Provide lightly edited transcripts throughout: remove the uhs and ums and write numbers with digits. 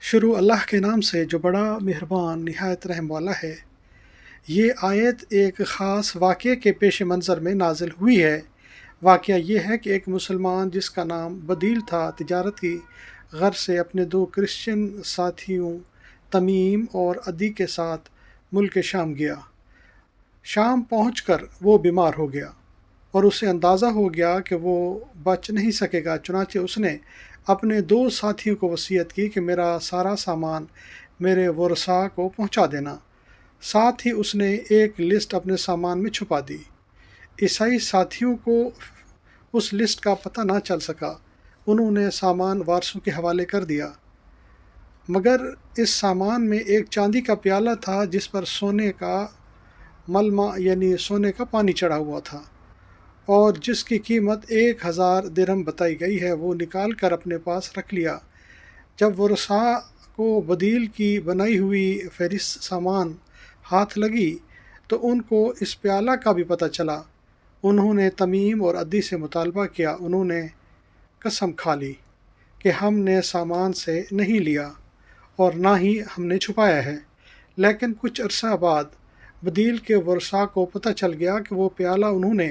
شروع اللہ کے نام سے جو بڑا مہربان نہایت رحم والا ہے۔ یہ آیت ایک خاص واقعے کے پیش منظر میں نازل ہوئی ہے۔ واقعہ یہ ہے کہ ایک مسلمان جس کا نام بدیل تھا، تجارت کی غرض سے اپنے دو کرسچن ساتھیوں تمیم اور عدی کے ساتھ ملک شام گیا۔ شام پہنچ کر وہ بیمار ہو گیا اور اسے اندازہ ہو گیا کہ وہ بچ نہیں سکے گا، چنانچہ اس نے اپنے دو ساتھیوں کو وصیت کی کہ میرا سارا سامان میرے ورثاء کو پہنچا دینا۔ ساتھ ہی اس نے ایک لسٹ اپنے سامان میں چھپا دی۔ عیسائی ساتھیوں کو اس لسٹ کا پتہ نہ چل سکا۔ انہوں نے سامان وارثوں کے حوالے کر دیا، مگر اس سامان میں ایک چاندی کا پیالہ تھا جس پر سونے کا ملمہ یعنی سونے کا پانی چڑھا ہوا تھا اور جس کی قیمت 1000 درہم بتائی گئی ہے۔ وہ نکال کر اپنے پاس رکھ لیا۔ جب ورثاء کو بدیل کی بنائی ہوئی فہرست سامان ہاتھ لگی تو ان کو اس پیالہ کا بھی پتہ چلا۔ انہوں نے تمیم اور عدی سے مطالبہ کیا۔ انہوں نے قسم کھا لی کہ ہم نے سامان سے نہیں لیا اور نہ ہی ہم نے چھپایا ہے۔ لیکن کچھ عرصہ بعد بدیل کے ورثاء کو پتہ چل گیا کہ وہ پیالہ انہوں نے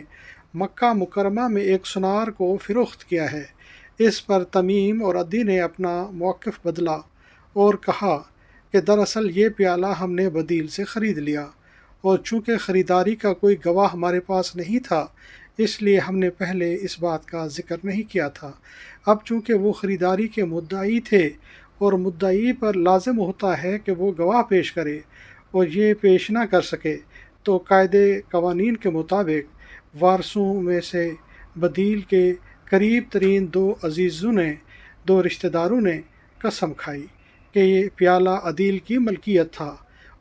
مکہ مکرمہ میں ایک سنار کو فروخت کیا ہے۔ اس پر تمیم اور عدی نے اپنا موقف بدلا اور کہا کہ دراصل یہ پیالہ ہم نے بدیل سے خرید لیا، اور چونکہ خریداری کا کوئی گواہ ہمارے پاس نہیں تھا اس لیے ہم نے پہلے اس بات کا ذکر نہیں کیا تھا۔ اب چونکہ وہ خریداری کے مدعی تھے اور مدعی پر لازم ہوتا ہے کہ وہ گواہ پیش کرے اور یہ پیش نہ کر سکے تو قاعدے قوانین کے مطابق وارثوں میں سے بدیل کے قریب ترین دو رشتہ داروں نے قسم کھائی کہ یہ پیالہ عدیل کی ملکیت تھا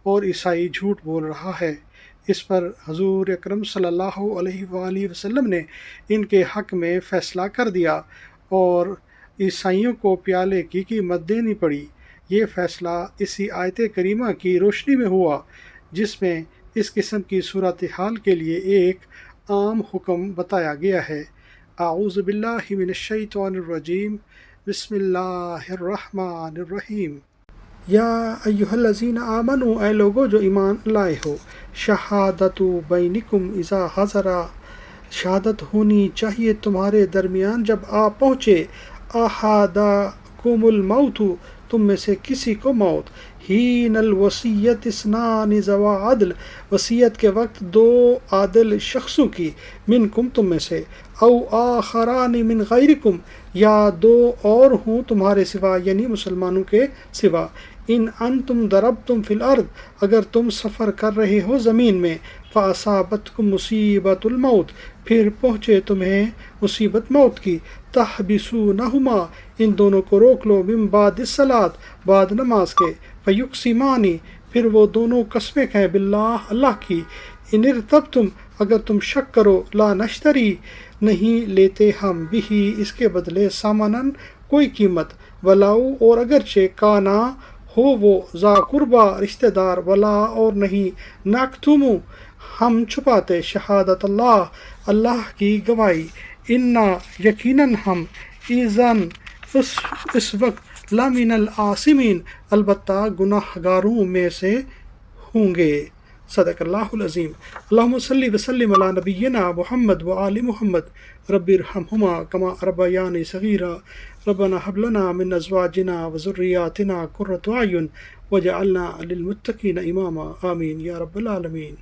اور عیسائی جھوٹ بول رہا ہے۔ اس پر حضور اکرم صلی اللہ علیہ وآلہ وسلم نے ان کے حق میں فیصلہ کر دیا اور عیسائیوں کو پیالے کی قیمت دینی پڑی۔ یہ فیصلہ اسی آیت کریمہ کی روشنی میں ہوا جس میں اس قسم کی صورتحال کے لیے ایک عام حکم بتایا گیا ہے۔ اعوذ باللہ من الشیطان الرجیم، بسم اللہ الرحمن الرحیم۔ یا ایھا الذین آمنوا، اے لوگو جو ایمان لائے ہو، شہادت بینکم اذا حضر، شہادت ہونی چاہیے تمہارے درمیان جب آ پہنچے احدکم الموت، تم میں سے کسی کو موت، حین الوصیۃ اثنان ذوا عدل، وصیت کے وقت دو عادل شخصوں کی، منکم تم میں سے، او آخران من غیرکم، یا دو اور ہوں تمہارے سوا یعنی مسلمانوں کے سوا، ان انتم ضربتم فی الارض، اگر تم سفر کر رہے ہو زمین میں، فاصابتکم مصیبۃ الموت، پھر پہنچے تمہیں مصیبت موت کی، تحبسونہما، ان دونوں کو روک لو، من بعد الصلاۃ، بعد نماز کے، فیقسمان، پھر وہ دونوں قسمیں کہیں باللہ، اللہ کی، ان ارتبتم، اگر تم شک کرو، لا نشتری، نہیں لیتے ہم بھی اس کے بدلے ثمناً کوئی قیمت، ولاؤ، اور اگرچہ کانا ہو وہ، ذا قربا رشتہ دار، ولا، اور نہیں نکتم ہم چھپاتے، شہادت اللہ، اللہ کی گواہی، انا یقیناً ہم، اذن اس وقت، لمن العاصمین، البتہ گناہ گاروں میں سے ہوں گے۔ صدق اللہ العظیم۔ اللہم صلی وسلم علی نبینا محمد وآل محمد، رب ارحمہما کما ربیانی صغیرا، ربنا ھب لنا من ازواجنا وذریاتنا قرۃ اعین واجعلنا للمتقین اماما، آمین یا رب العالمین۔